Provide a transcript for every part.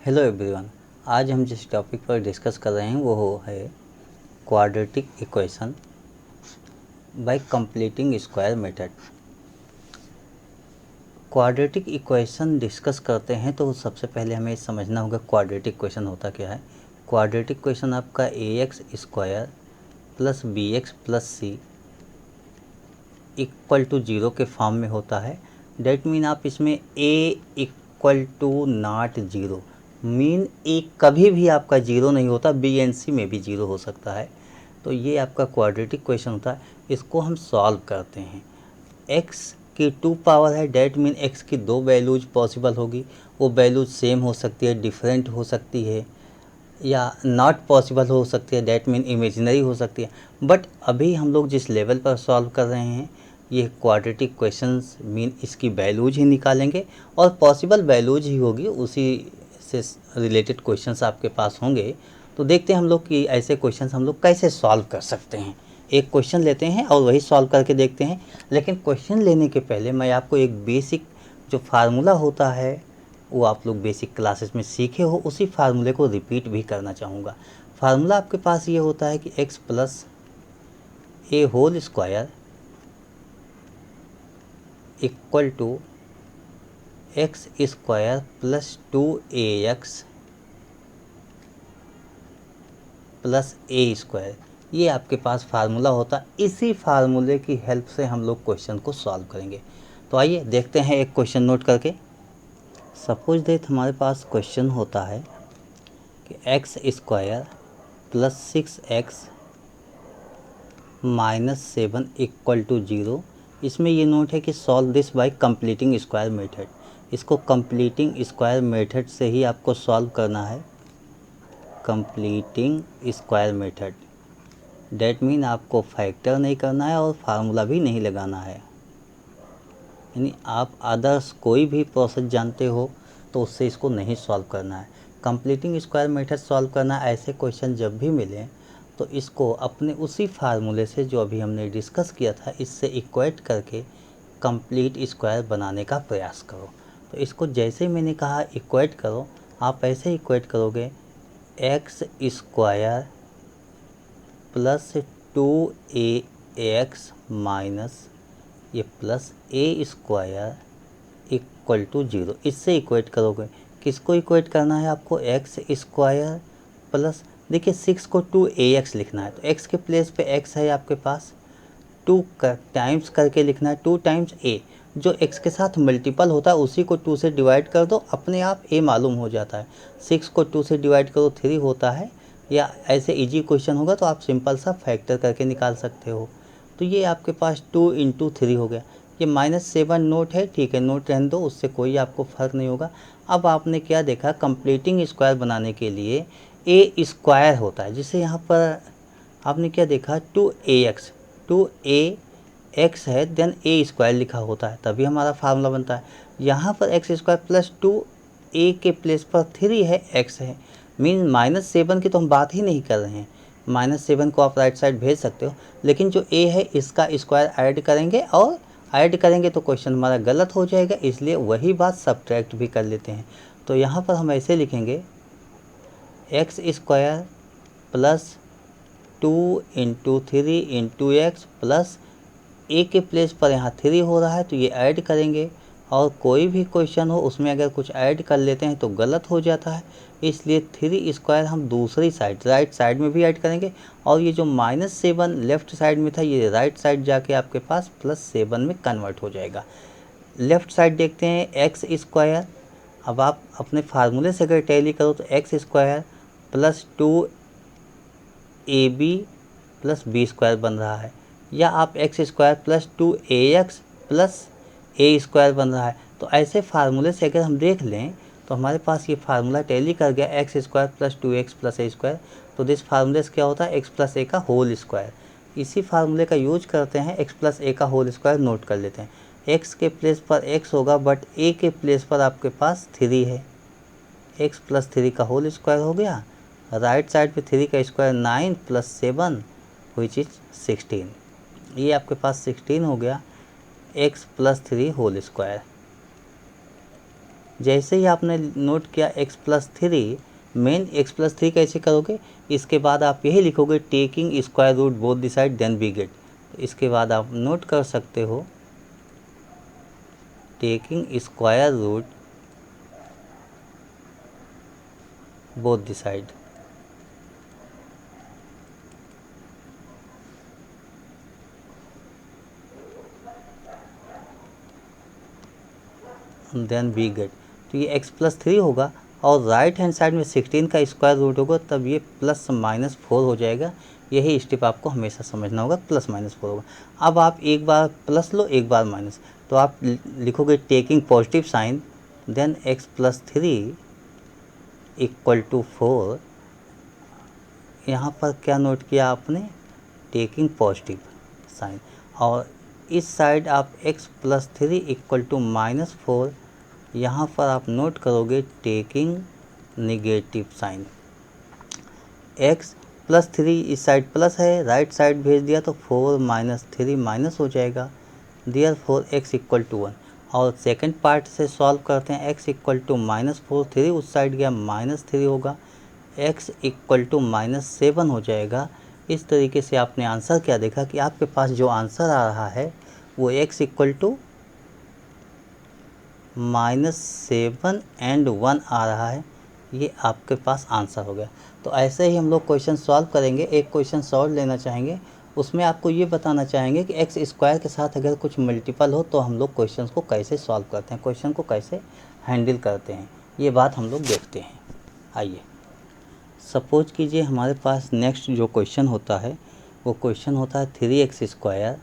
Hello everyone. आज हम जिस टॉपिक पर डिस्कस कर रहे हैं वो है quadratic equation by completing square method. Quadratic equation discuss करते हैं तो सबसे पहले हमें समझना होगा क्वाड्रेटिक इक्वेशन होता क्या है। क्वाड्रेटिक इक्वेशन आपका a x square plus b x plus c equal to zero के फॉर्म में होता है। डेट मीन आप इसमें a equal to not zero mean a कभी भी आपका ज़ीरो नहीं होता, बी एंड सी में भी ज़ीरो हो सकता है। तो ये आपका क्वाड्रेटिक क्वेश्चन होता है। इसको हम सॉल्व करते हैं। एक्स की 2 पावर है, डेट मीन एक्स की 2 वैल्यूज पॉसिबल होगी। वो वैल्यूज सेम हो सकती है, डिफरेंट हो सकती है, या नॉट पॉसिबल हो सकती है, डेट मीन इमेजिनरी हो सकती है। बट अभी हम लोग जिस लेवल पर सॉल्व कर रहे हैं ये क्वाड्रेटिक क्वेश्चंस मीन इसकी वैल्यूज ही निकालेंगे और पॉसिबल वैल्यूज ही होगी, उसी से रिलेटेड क्वेश्चंस आपके पास होंगे। तो देखते हैं हम लोग कि ऐसे क्वेश्चंस हम लोग कैसे सॉल्व कर सकते हैं। एक क्वेश्चन लेते हैं और वही सॉल्व करके देखते हैं। लेकिन क्वेश्चन लेने के पहले मैं आपको एक बेसिक जो फार्मूला होता है वो आप लोग बेसिक क्लासेस में सीखे हो, उसी फार्मूले को रिपीट भी करना चाहूँगा। फार्मूला आपके पास ये होता है कि x plus a whole square equal to x square plus 2ax plus a square. ये आपके पास फार्मूला होता है। इसी फार्मूले की हेल्प से हम लोग क्वेश्चन को सॉल्व करेंगे। तो आइए देखते हैं एक क्वेश्चन नोट करके। सपोज दैट हमारे पास क्वेश्चन होता है कि x square plus 6x minus 7 equal to zero. इसमें ये नोट है कि solve this by completing square method. इसको कंप्लीटिंग स्क्वायर मेथड से ही आपको सॉल्व करना है। Completing square method that mean आपको फैक्टर नहीं करना है और फार्मूला भी नहीं लगाना है। यानी आप अदर्स कोई भी प्रोसेस जानते हो तो उससे इसको नहीं सॉल्व करना है। कंप्लीटिंग स्क्वायर मेथड सॉल्व करना, ऐसे क्वेश्चन जब भी मिले तो इसको अपने उसी फार्मूले से जो अभी हमने डिस्कस किया था इससे इक्वेट करके कंप्लीट स्क्वायर बनाने का प्रयास करो। तो इसको जैसे मैंने कहा इक्वेट करो, आप ऐसे इक्वेट करोगे x square plus 2ax minus ये plus a square equal to zero. इससे इक्वेट करोगे। किसको इक्वेट करना है आपको? एक्स स्क्वायर प्लस, देखिए 6 को 2ax लिखना है तो x के प्लेस पे x है आपके पास, 2 का टाइम्स करके लिखना है, 2 टाइम्स a। जो x के साथ मल्टीपल होता है उसी को 2 से डिवाइड कर दो, अपने आप a मालूम हो जाता है। 6 को 2 से डिवाइड करो 3 होता है, या ऐसे इजी क्वेश्चन होगा तो आप सिंपल सा फैक्टर करके निकाल सकते हो। तो ये आपके पास 2 इंटू 3 हो गया। ये -7 नोट है, ठीक है, नोट रहने दो, उससे कोई आपको फ़र्क नहीं होगा। अब आपने क्या देखा, कंप्लीटिंग स्क्वायर बनाने के लिए ए स्क्वायर होता है, जिसे यहाँ पर आपने क्या देखा 2ax, 2ax है देन ए स्क्वायर लिखा होता है, तभी हमारा फार्मूला बनता है। यहाँ पर एक्स स्क्वायर प्लस 2a के प्लेस पर 3 है, x है, मीन -7 की तो हम बात ही नहीं कर रहे हैं। -7 को आप राइट साइड भेज सकते हो, लेकिन जो a है इसका स्क्वायर ऐड करेंगे, और ऐड करेंगे तो क्वेश्चन हमारा गलत हो जाएगा, इसलिए वही बात सब्ट्रैक्ट भी कर लेते हैं। तो यहाँ पर हम ऐसे लिखेंगे x square plus 2 into 3 into x plus a के प्लेस पर यहाँ 3 हो रहा है तो ये ऐड करेंगे, और कोई भी क्वेश्चन हो उसमें अगर कुछ ऐड कर लेते हैं तो गलत हो जाता है, इसलिए 3 स्क्वायर हम दूसरी साइड राइट साइड में भी ऐड करेंगे, और ये जो -7 लेफ़्ट साइड में था ये राइट साइड जाके आपके पास +7 में कन्वर्ट हो जाएगा। लेफ़्ट साइड देखते हैं एक्स स्क्वायर। अब आप अपने फार्मूले से अगर टैली करो तो x square plus 2ab plus b square बन रहा है, या आप x square plus 2ax plus a square बन रहा है। तो ऐसे फार्मूले से अगर हम देख लें तो हमारे पास ये फार्मूला टैली कर गया, x square plus 2x plus a square. तो दिस फार्मूले से क्या होता है, एक्स प्लस ए का होल स्क्वायर। इसी फार्मूले का यूज करते हैं, एक्स प्लस ए का होल स्क्वायर नोट कर लेते हैं। एक्स के प्लेस पर एक्स होगा, बट ए के प्लेस पर आपके पास 3 है, एक्स प्लस 3 का होल स्क्वायर हो गया। राइट साइड पे 3 का स्क्वायर 9 प्लस 7 विच इज 16। ये आपके पास 16 हो गया, एक्स प्लस 3 होल स्क्वायर। जैसे ही आपने नोट किया x प्लस थ्री, मेन x प्लस थ्री कैसे करोगे, इसके बाद आप यही लिखोगे taking square root both the side then we get. इसके बाद आप नोट कर सकते हो taking square root both the side. Then we get, तो ये x प्लस थ्री होगा और राइट हैंड साइड में 16 का स्क्वायर रूट होगा, तब ये प्लस माइनस 4 हो जाएगा। यही स्टेप आपको हमेशा समझना होगा, प्लस माइनस 4 होगा। अब आप एक बार प्लस लो एक बार माइनस, तो आप लिखोगे taking positive sign then x plus three equal to 4। यहाँ पर क्या नोट किया आपने, टेकिंग पॉजिटिव साइन, और इस साइड आप x plus three equal to minus 4, यहाँ पर आप नोट करोगे taking negative sign. x plus three इस साइड प्लस है, राइट साइड भेज दिया तो 4 माइनस थ्री माइनस हो जाएगा, therefore x equal to 1। और सेकेंड पार्ट से सॉल्व करते हैं, x equal to minus 4, three उस साइड गया माइनस 3 होगा, x इक्वल टू माइनस 7 हो जाएगा। इस तरीके से आपने आंसर क्या देखा कि आपके पास जो आंसर आ रहा है वो x इक्वल टू -7 एंड 1 आ रहा है, ये आपके पास आंसर हो गया। तो ऐसे ही हम लोग क्वेश्चन सॉल्व करेंगे। एक क्वेश्चन सॉल्व लेना चाहेंगे, उसमें आपको ये बताना चाहेंगे कि एक्स स्क्वायर के साथ अगर कुछ मल्टीपल हो तो हम लोग क्वेश्चन को कैसे सॉल्व करते हैं, क्वेश्चन को कैसे हैंडल करते हैं, ये बात हम लोग देखते हैं। आइए सपोज कीजिए हमारे पास नेक्स्ट जो क्वेश्चन होता है वो क्वेश्चन होता है 3x square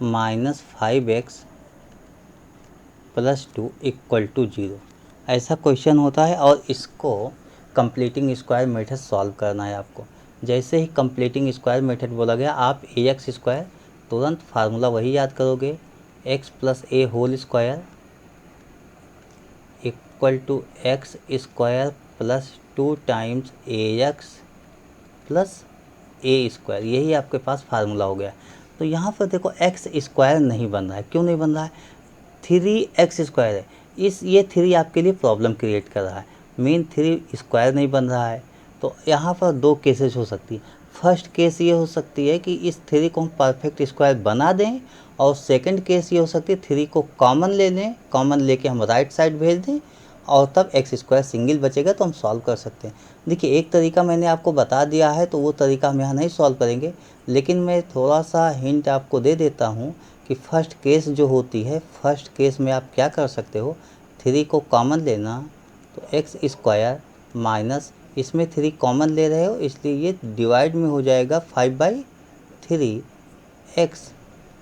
minus 5x plus 2 equal to 0, ऐसा क्वेश्चन होता है। और इसको कंप्लीटिंग स्क्वायर मेथड सॉल्व करना है आपको। जैसे ही कंप्लीटिंग स्क्वायर मेथड बोला गया, आप ax स्क्वायर तुरंत फार्मूला वही याद करोगे, x plus a whole square equal to x square plus 2 times ax plus a square, यही आपके पास फार्मूला हो गया। तो यहाँ पर देखो एक्स स्क्वायर नहीं बन रहा है, क्यों नहीं बन रहा है, 3x स्क्वायर है, ये 3 आपके लिए प्रॉब्लम क्रिएट कर रहा है, मेन 3 स्क्वायर नहीं बन रहा है। तो यहाँ पर दो केसेस हो सकती है। फर्स्ट केस ये हो सकती है कि इस 3 को हम परफेक्ट स्क्वायर बना दें, और सेकंड केस ये हो सकती है 3 को कॉमन ले लें, कॉमन लेके हम राइट साइड भेज दें और तब एक्स स्क्वायर सिंगल बचेगा तो हम सॉल्व कर सकते हैं। देखिए एक तरीका मैंने आपको बता दिया है, तो वो तरीका हम यहाँ नहीं सॉल्व करेंगे, लेकिन मैं थोड़ा सा हिंट आपको दे देता हूँ कि फर्स्ट केस जो होती है, फर्स्ट केस में आप क्या कर सकते हो, 3 को कॉमन लेना, तो एक्स स्क्वायर माइनस, इसमें 3 कॉमन ले रहे हो इसलिए ये डिवाइड में हो जाएगा 5/3 एक्स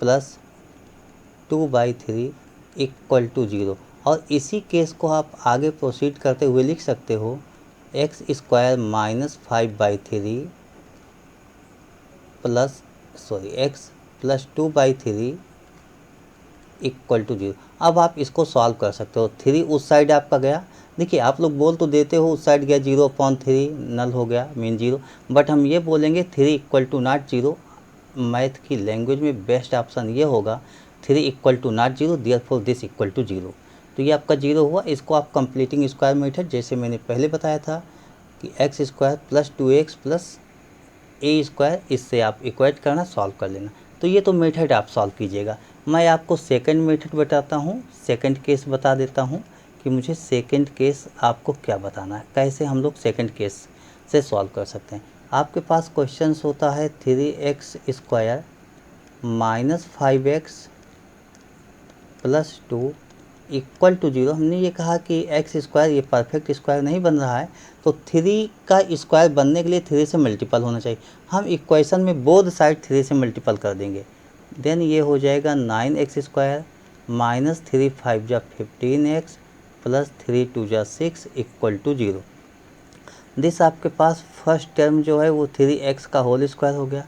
प्लस 2/3 इक्वल टू 0। और इसी केस को आप आगे प्रोसीड करते हुए लिख सकते हो x square minus 5/3 plus x plus 2/3 equal to 0। अब आप इसको सॉल्व कर सकते हो। 3 उस साइड आपका गया, देखिए आप लोग बोल तो देते हो उस साइड गया 0/3 नल हो गया मीन 0, बट हम ये बोलेंगे 3 इक्वल टू नॉट 0। मैथ की लैंग्वेज में बेस्ट ऑप्शन ये होगा 3 equal to not 0, therefore this equal to 0। तो ये आपका 0 हुआ। इसको आप कंप्लीटिंग स्क्वायर मेथड, जैसे मैंने पहले बताया था कि x square plus 2x plus a square, इससे आप इक्वेट करना, सॉल्व कर लेना। तो ये तो मेथड आप सॉल्व कीजिएगा। मैं आपको सेकंड मेथड बताता हूँ, सेकंड केस बता देता हूँ कि मुझे सेकंड केस आपको क्या बताना है, कैसे हम लोग सेकंड केस से सॉल्व कर सकते हैं। आपके पास क्वेश्चन होता है 3x square minus 5x plus 2 equal to 0। हमने ये कहा कि एक्स स्क्वायर ये परफेक्ट स्क्वायर नहीं बन रहा है, तो 3 का स्क्वायर बनने के लिए 3 से मल्टीपल होना चाहिए। हम इक्वेशन में बोथ साइड 3 से मल्टीपल कर देंगे, देन ये हो जाएगा 9x स्क्वायर माइनस 3 5 जा 15x प्लस 3 2 जा 6 इक्वल टू 0। दिस आपके पास फर्स्ट टर्म जो है वो 3x का होल स्क्वायर हो गया,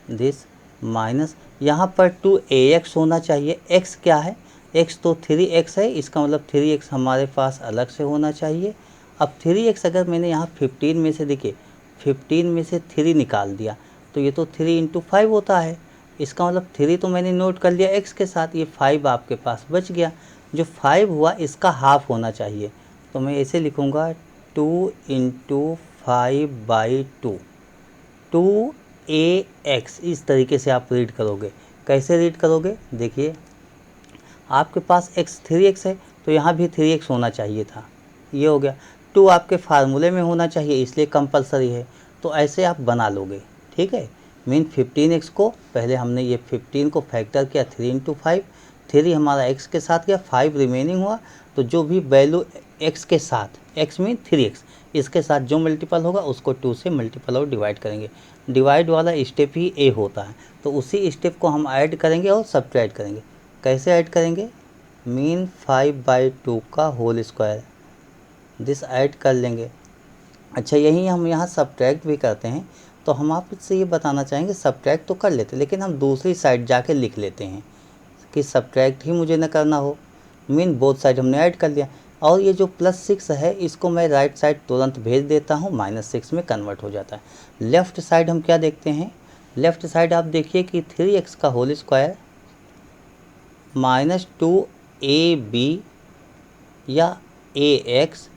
दिस माइनस यहाँ पर 2ax होना चाहिए। x क्या है, x तो 3x है, इसका मतलब 3x हमारे पास अलग से होना चाहिए। अब 3x अगर मैंने यहाँ 15 में से, देखिए 15 में से 3 निकाल दिया तो ये तो 3 × 5 होता है, इसका मतलब 3 तो मैंने नोट कर लिया x के साथ, ये 5 आपके पास बच गया। जो 5 हुआ इसका हाफ होना चाहिए, तो मैं ऐसे लिखूँगा 2 × 5/2 2ax। इस तरीके से आप रीड करोगे। कैसे रीड करोगे, देखिए आपके पास x 3x है तो यहाँ भी 3x होना चाहिए था, ये हो गया। 2 आपके फार्मूले में होना चाहिए इसलिए कंपलसरी है, तो ऐसे आप बना लोगे, ठीक है। मीन 15x को पहले हमने ये 15 को फैक्टर किया 3 × 5, 3 हमारा x के साथ गया, 5 रिमेनिंग हुआ, तो जो भी वैल्यू x के साथ, x मीन 3x, इसके साथ जो मल्टीपल होगा उसको 2 से मल्टीपल और डिवाइड करेंगे। डिवाइड वाला स्टेप ही ए होता है, तो उसी स्टेप को हम ऐड करेंगे और सब्ट्रैक्ट करेंगे। कैसे ऐड करेंगे, मीन 5/2 का होल स्क्वायर, दिस ऐड कर लेंगे। अच्छा, यही हम यहाँ सब्ट्रैक्ट भी करते हैं, तो हम आपसे ये बताना चाहेंगे सब्ट्रैक्ट तो कर लेते लेकिन हम दूसरी साइड जाके लिख लेते हैं कि सब्ट्रैक्ट ही मुझे न करना हो। मीन बोथ साइड हमने ऐड कर लिया, और ये जो +6 है इसको मैं राइट साइड तुरंत भेज देता हूँ, -6 में कन्वर्ट हो जाता है। लेफ़्ट साइड हम क्या देखते हैं, लेफ़्ट साइड आप देखिए कि 3x का होल स्क्वायर -2ab या ax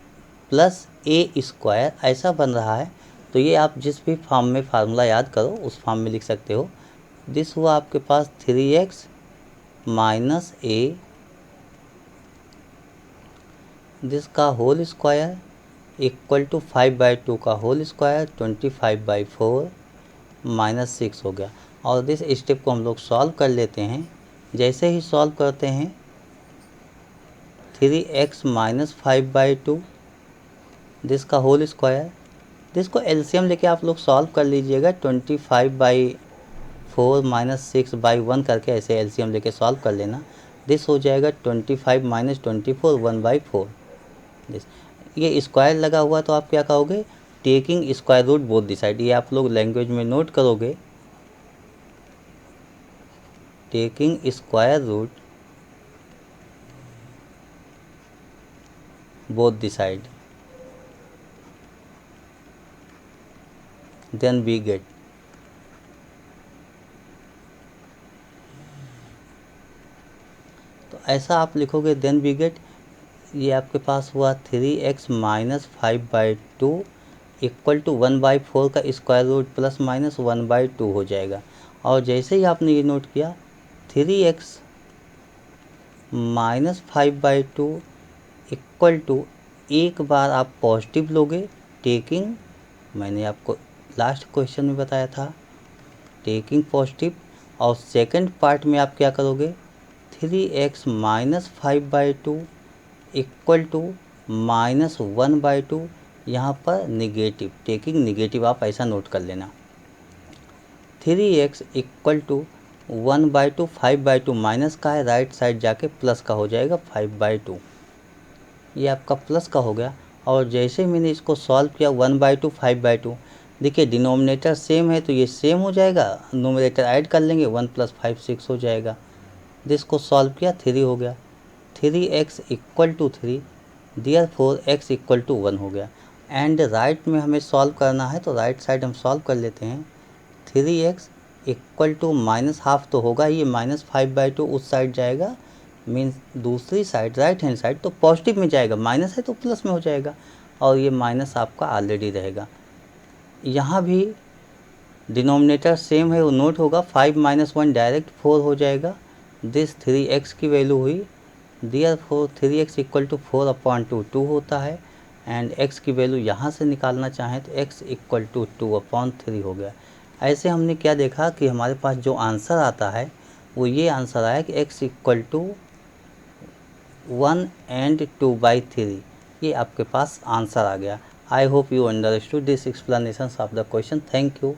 प्लस a² ऐसा बन रहा है। तो ये आप जिस भी फॉर्म में फार्मूला याद करो उस फॉर्म में लिख सकते हो। दिस हुआ आपके पास 3x माइनस a, दिस का होल स्क्वायर इक्वल टू 5/2 का होल स्क्वायर 25/4 -6 हो गया। और दिस स्टेप को हम लोग सॉल्व कर लेते हैं। जैसे ही सॉल्व करते हैं 3x माइनस 5/2, दिस का होल स्क्वायर, दिस को एलसीएम लेके आप लोग सॉल्व कर लीजिएगा। 25/4 -6/1 करके ऐसे एलसीएम लेके सॉल्व कर लेना। दिस हो जाएगा 25 - 24 1/4। दिस ये स्क्वायर लगा हुआ तो आप क्या कहोगे, taking square root both the side. ये आप लोग लैंग्वेज में नोट करोगे, taking square root both the side, then we get. तो ऐसा आप लिखोगे देन वी गेट। ये आपके पास हुआ 3x माइनस 5/2 इक्वल टू 1/4 का स्क्वायर रूट प्लस माइनस 1/2 हो जाएगा। और जैसे ही आपने ये नोट किया 3x माइनस 5/2 इक्वल टू, एक बार आप पॉजिटिव लोगे, टेकिंग, मैंने आपको लास्ट क्वेश्चन में बताया था, टेकिंग पॉजिटिव। और सेकंड पार्ट में आप क्या करोगे, 3x माइनस 5/2 इक्वल टू -1/2, यहाँ पर निगेटिव, टेकिंग निगेटिव, आप ऐसा नोट कर लेना। 3x इक्वल टू 1/2, 5/2 माइनस का है, राइट साइड जाके प्लस का हो जाएगा 5/2, ये आपका प्लस का हो गया। और जैसे मैंने इसको सॉल्व किया 1/2 5/2, देखिए डिनोमिनेटर सेम है तो ये सेम हो जाएगा, नोमिनेटर ऐड कर लेंगे, 1 + 5 6 हो जाएगा। दिस को सॉल्व किया 3 हो गया, 3x equal to 3, therefore x equal to 1 हो गया। एंड राइट में हमें सॉल्व करना है तो राइट साइड हम सॉल्व कर लेते हैं। 3x इक्वल टू -½ तो होगा, ये -5/2 उस साइड जाएगा, मीन्स दूसरी साइड राइट हैंड साइड तो पॉजिटिव में जाएगा, माइनस है तो प्लस में हो जाएगा, और ये माइनस आपका ऑलरेडी रहेगा। यहाँ भी डिनोमिनेटर सेम है वो नोट होगा, 5 - 1 डायरेक्ट 4 हो जाएगा। दिस 3x की वैल्यू हुई, देयरफॉर 3x इक्वल टू 4/2 2 होता है। एंड x की वैल्यू यहाँ से निकालना चाहें तो x इक्वल टू 2/3 हो गया। ऐसे हमने क्या देखा कि हमारे पास जो आंसर आता है वो ये आंसर आया कि x इक्वल टू 1 and 2/3, ये आपके पास आंसर आ गया। I hope you understood this explanation of the question. Thank you.